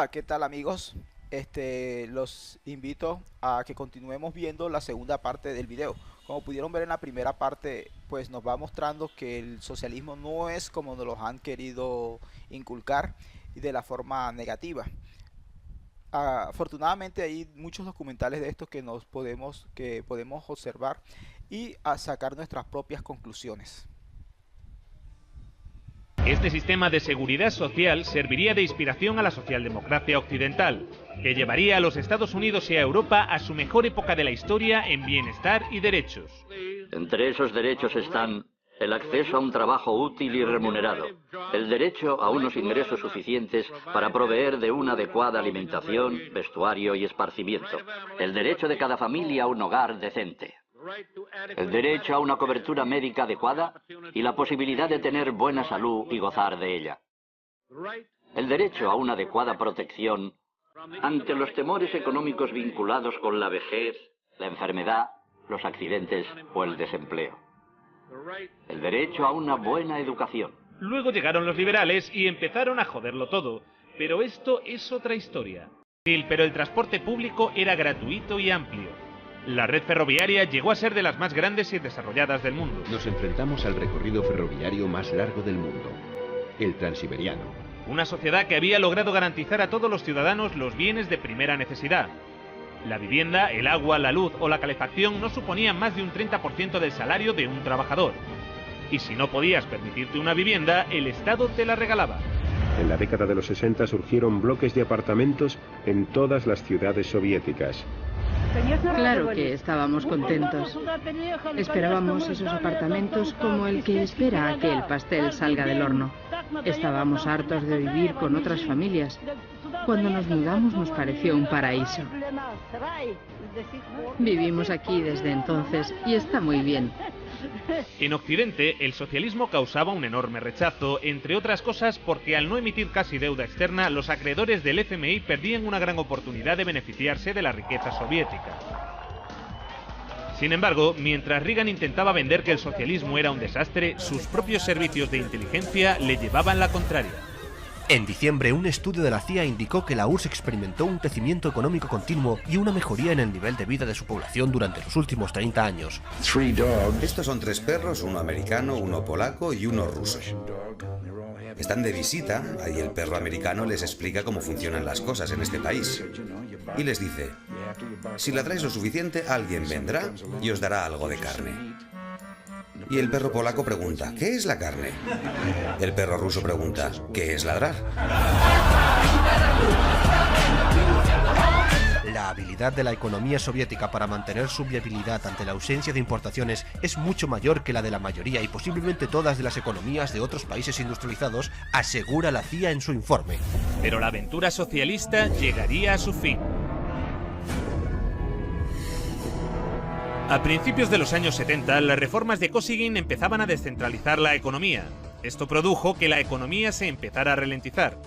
Hola, ¿qué tal amigos? Los invito a que continuemos viendo la segunda parte del video. Como pudieron ver en la primera parte, pues nos va mostrando que el socialismo no es como nos lo han querido inculcar y de la forma negativa. Afortunadamente hay muchos documentales de estos que podemos observar y a sacar nuestras propias conclusiones. Este sistema de seguridad social serviría de inspiración a la socialdemocracia occidental, que llevaría a los Estados Unidos y a Europa a su mejor época de la historia en bienestar y derechos. Entre esos derechos están el acceso a un trabajo útil y remunerado, el derecho a unos ingresos suficientes para proveer de una adecuada alimentación, vestuario y esparcimiento, el derecho de cada familia a un hogar decente, el derecho a una cobertura médica adecuada y la posibilidad de tener buena salud y gozar de ella, el derecho a una adecuada protección ante los temores económicos vinculados con la vejez, la enfermedad, los accidentes o el desempleo, el derecho a una buena educación. Luego llegaron los liberales y empezaron a joderlo todo, pero esto es otra historia. Pero el transporte público era gratuito y amplio. La red ferroviaria llegó a ser de las más grandes y desarrolladas del mundo. Nos enfrentamos al recorrido ferroviario más largo del mundo, el Transiberiano. Una sociedad que había logrado garantizar a todos los ciudadanos los bienes de primera necesidad. La vivienda, el agua, la luz o la calefacción no suponían más de un 30% del salario de un trabajador. Y si no podías permitirte una vivienda, el Estado te la regalaba. En la década de los 60 surgieron bloques de apartamentos en todas las ciudades soviéticas. Claro que estábamos contentos. Esperábamos esos apartamentos como el que espera a que el pastel salga del horno. Estábamos hartos de vivir con otras familias. Cuando nos mudamos nos pareció un paraíso. Vivimos aquí desde entonces y está muy bien. En Occidente, el socialismo causaba un enorme rechazo, entre otras cosas porque al no emitir casi deuda externa, los acreedores del FMI perdían una gran oportunidad de beneficiarse de la riqueza soviética. Sin embargo, mientras Reagan intentaba vender que el socialismo era un desastre, sus propios servicios de inteligencia le llevaban la contraria. En diciembre, un estudio de la CIA indicó que la URSS experimentó un crecimiento económico continuo y una mejoría en el nivel de vida de su población durante los últimos 30 años. Estos son 3 perros, uno americano, uno polaco y uno ruso. Están de visita, ahí el perro americano les explica cómo funcionan las cosas en este país. Y les dice, si ladráis lo suficiente, alguien vendrá y os dará algo de carne. Y el perro polaco pregunta, ¿qué es la carne? El perro ruso pregunta, ¿qué es ladrar? La habilidad de la economía soviética para mantener su viabilidad ante la ausencia de importaciones es mucho mayor que la de la mayoría y posiblemente todas de las economías de otros países industrializados, asegura la CIA en su informe. Pero la aventura socialista llegaría a su fin. A principios de los años 70, las reformas de Kosygin empezaban a descentralizar la economía. Esto produjo que la economía se empezara a ralentizar.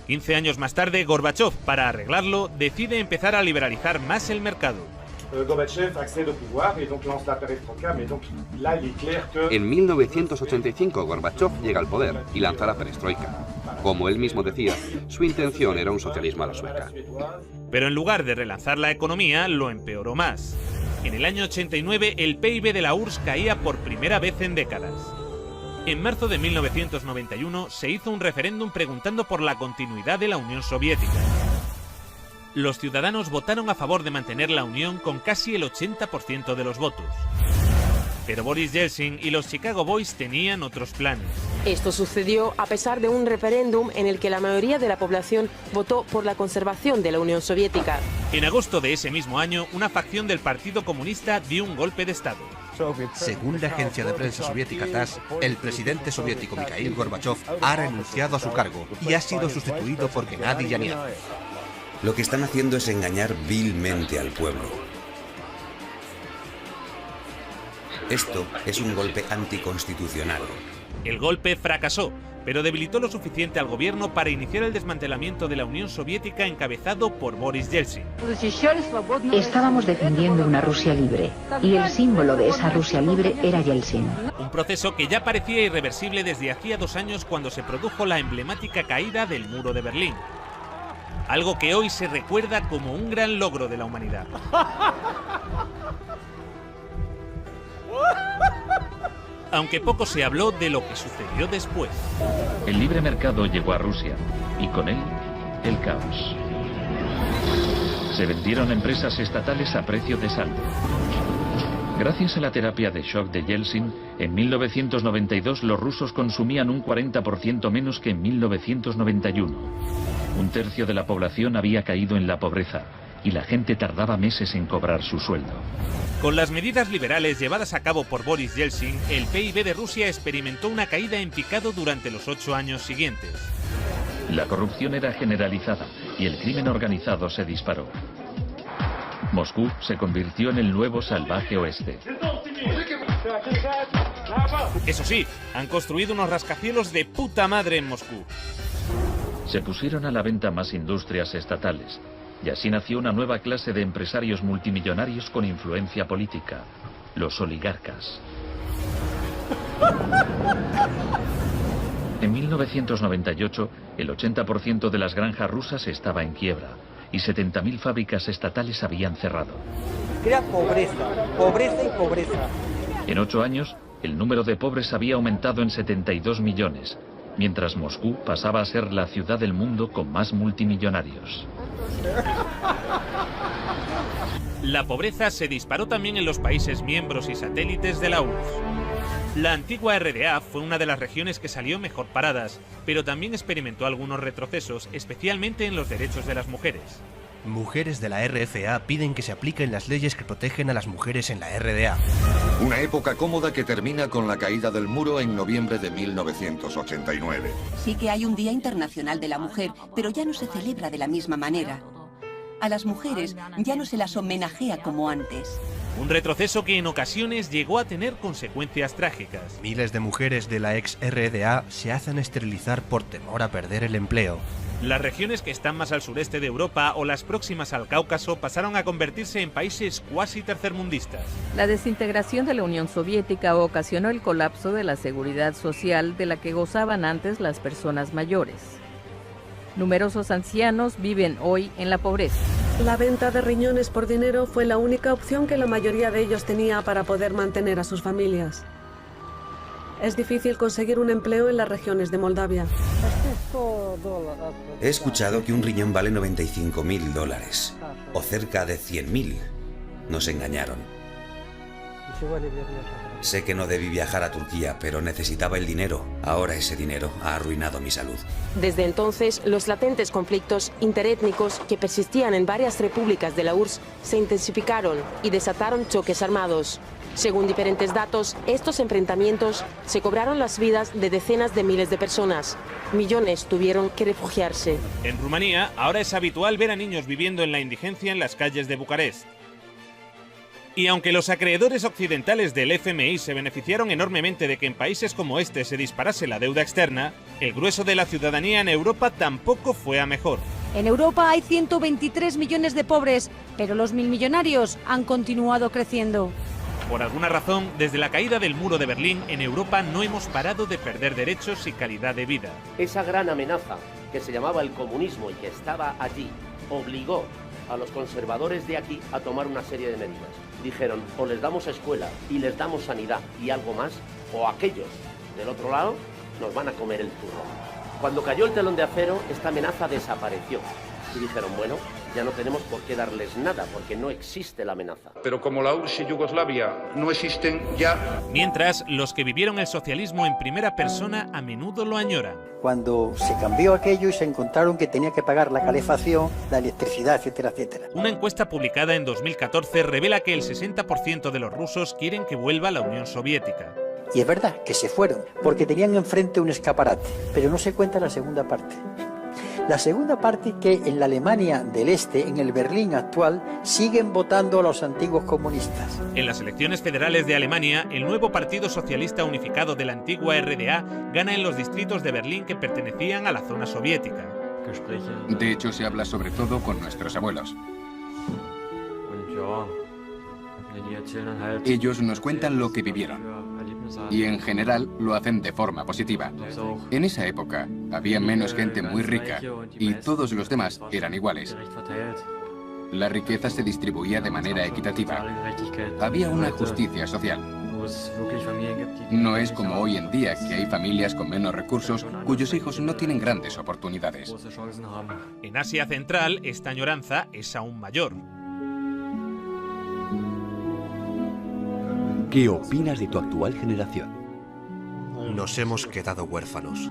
15 años más tarde, Gorbachev, para arreglarlo, decide empezar a liberalizar más el mercado. En 1985, Gorbachev llega al poder y lanza la perestroika. Como él mismo decía, su intención era un socialismo a la sueca. Pero en lugar de relanzar la economía, lo empeoró más. En el año 89, el PIB de la URSS caía por primera vez en décadas. En marzo de 1991 se hizo un referéndum preguntando por la continuidad de la Unión Soviética. Los ciudadanos votaron a favor de mantener la Unión con casi el 80% de los votos. Pero Boris Yeltsin y los Chicago Boys tenían otros planes. Esto sucedió a pesar de un referéndum en el que la mayoría de la población votó por la conservación de la Unión Soviética. En agosto de ese mismo año, una facción del Partido Comunista dio un golpe de Estado. Según la agencia de prensa soviética TASS, el presidente soviético Mikhail Gorbachev ha renunciado a su cargo y ha sido sustituido por Gennady Yanev. Lo que están haciendo es engañar vilmente al pueblo. Esto es un golpe anticonstitucional. El golpe fracasó, pero debilitó lo suficiente al gobierno para iniciar el desmantelamiento de la Unión Soviética encabezado por Boris Yeltsin. Estábamos defendiendo una Rusia libre, y el símbolo de esa Rusia libre era Yeltsin. Un proceso que ya parecía irreversible desde hacía 2 años cuando se produjo la emblemática caída del muro de Berlín. algo que hoy se recuerda como un gran logro de la humanidad. Aunque poco se habló de lo que sucedió después. El libre mercado llegó a Rusia y con él el caos. Se vendieron empresas estatales a precio de saldo. Gracias a la terapia de shock de Yeltsin, en 1992 los rusos consumían un 40% menos que en 1991. Un tercio de la población había caído en la pobreza y la gente tardaba meses en cobrar su sueldo. Con las medidas liberales llevadas a cabo por Boris Yeltsin, el PIB de Rusia experimentó una caída en picado durante los 8 años siguientes. La corrupción era generalizada y el crimen organizado se disparó. Moscú se convirtió en el nuevo salvaje oeste. Eso sí, han construido unos rascacielos de puta madre en Moscú. Se pusieron a la venta más industrias estatales, y así nació una nueva clase de empresarios multimillonarios con influencia política, los oligarcas. En 1998, el 80% de las granjas rusas estaba en quiebra y 70.000 fábricas estatales habían cerrado. Crea pobreza, pobreza y pobreza. En 8 años, el número de pobres había aumentado en 72 millones, mientras Moscú pasaba a ser la ciudad del mundo con más multimillonarios. La pobreza se disparó también en los países miembros y satélites de la URSS. La antigua RDA fue una de las regiones que salió mejor paradas, pero también experimentó algunos retrocesos, especialmente en los derechos de las mujeres. Mujeres de la RFA piden que se apliquen las leyes que protegen a las mujeres en la RDA. Una época cómoda que termina con la caída del muro en noviembre de 1989. Sí que hay un Día Internacional de la Mujer, pero ya no se celebra de la misma manera. A las mujeres ya no se las homenajea como antes. Un retroceso que en ocasiones llegó a tener consecuencias trágicas. Miles de mujeres de la ex RDA se hacen esterilizar por temor a perder el empleo. Las regiones que están más al sureste de Europa o las próximas al Cáucaso pasaron a convertirse en países cuasi tercermundistas. La desintegración de la Unión Soviética ocasionó el colapso de la seguridad social de la que gozaban antes las personas mayores. Numerosos ancianos viven hoy en la pobreza. La venta de riñones por dinero fue la única opción que la mayoría de ellos tenía para poder mantener a sus familias. Es difícil conseguir un empleo en las regiones de Moldavia. He escuchado que un riñón vale $95.000, o cerca de 100.000. Nos engañaron. Sé que no debí viajar a Turquía, pero necesitaba el dinero. Ahora ese dinero ha arruinado mi salud. Desde entonces, los latentes conflictos interétnicos que persistían en varias repúblicas de la URSS se intensificaron y desataron choques armados. Según diferentes datos, estos enfrentamientos se cobraron las vidas de decenas de miles de personas. Millones tuvieron que refugiarse. En Rumanía, ahora es habitual ver a niños viviendo en la indigencia en las calles de Bucarest. Y aunque los acreedores occidentales del FMI se beneficiaron enormemente de que en países como este se disparase la deuda externa, el grueso de la ciudadanía en Europa tampoco fue a mejor. En Europa hay 123 millones de pobres, pero los milmillonarios han continuado creciendo. Por alguna razón, desde la caída del muro de Berlín, en Europa no hemos parado de perder derechos y calidad de vida. Esa gran amenaza que se llamaba el comunismo y que estaba allí, obligó a los conservadores de aquí a tomar una serie de medidas. Dijeron, o les damos escuela y les damos sanidad y algo más, o aquellos del otro lado nos van a comer el turrón. Cuando cayó el telón de acero, esta amenaza desapareció. Y dijeron, bueno, ya no tenemos por qué darles nada, porque no existe la amenaza. Pero como la URSS y Yugoslavia no existen ya... Mientras, los que vivieron el socialismo en primera persona a menudo lo añoran. Cuando se cambió aquello y se encontraron que tenía que pagar la calefacción, la electricidad, etcétera, etcétera. Una encuesta publicada en 2014 revela que el 60% de los rusos quieren que vuelva la Unión Soviética. Y es verdad que se fueron, porque tenían enfrente un escaparate, pero no se cuenta la segunda parte. La segunda parte, que en la Alemania del Este, en el Berlín actual, siguen votando a los antiguos comunistas. En las elecciones federales de Alemania, el nuevo Partido Socialista Unificado de la antigua RDA gana en los distritos de Berlín que pertenecían a la zona soviética. De hecho, se habla sobre todo con nuestros abuelos. Ellos nos cuentan lo que vivieron. Y en general lo hacen de forma positiva. En esa época había menos gente muy rica y todos los demás eran iguales. La riqueza se distribuía de manera equitativa. Había una justicia social. No es como hoy en día, que hay familias con menos recursos cuyos hijos no tienen grandes oportunidades. En Asia Central, esta añoranza es aún mayor. ¿Qué opinas de tu actual generación? Nos hemos quedado huérfanos.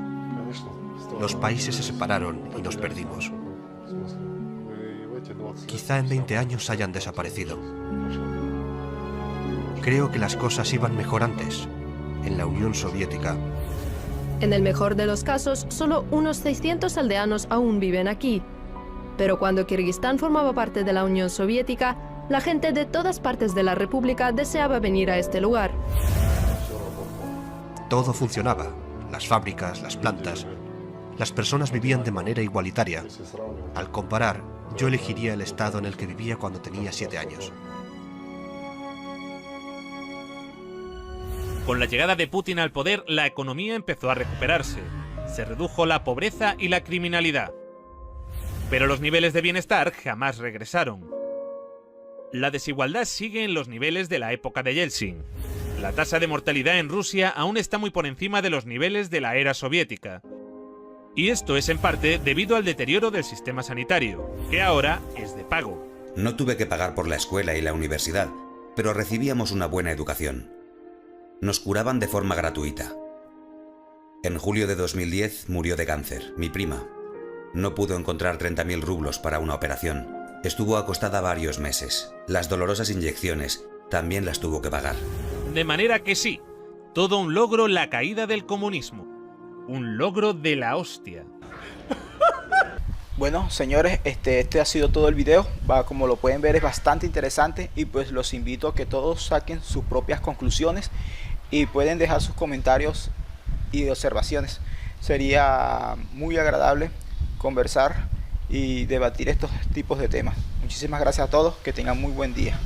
Los países se separaron y nos perdimos. Quizá en 20 años hayan desaparecido. Creo que las cosas iban mejor antes, en la Unión Soviética. En el mejor de los casos, solo unos 600 aldeanos aún viven aquí. Pero cuando Kirguistán formaba parte de la Unión Soviética, la gente de todas partes de la República deseaba venir a este lugar. Todo funcionaba, las fábricas, las plantas. Las personas vivían de manera igualitaria. Al comparar, yo elegiría el estado en el que vivía cuando tenía 7 años. Con la llegada de Putin al poder, la economía empezó a recuperarse. Se redujo la pobreza y la criminalidad. Pero los niveles de bienestar jamás regresaron. La desigualdad sigue en los niveles de la época de Yeltsin. La tasa de mortalidad en Rusia aún está muy por encima de los niveles de la era soviética. Y esto es en parte debido al deterioro del sistema sanitario, que ahora es de pago. No tuve que pagar por la escuela y la universidad, pero recibíamos una buena educación. Nos curaban de forma gratuita. En julio de 2010 murió de cáncer, mi prima. No pudo encontrar 30.000 rublos para una operación. Estuvo acostada varios meses. Las dolorosas inyecciones también las tuvo que pagar. De manera que sí, todo un logro la caída del comunismo. Un logro de la hostia. Bueno, señores, este ha sido todo el video. Como lo pueden ver, es bastante interesante y pues los invito a que todos saquen sus propias conclusiones y pueden dejar sus comentarios y observaciones. Sería muy agradable conversar y debatir estos tipos de temas. Muchísimas gracias a todos, que tengan muy buen día.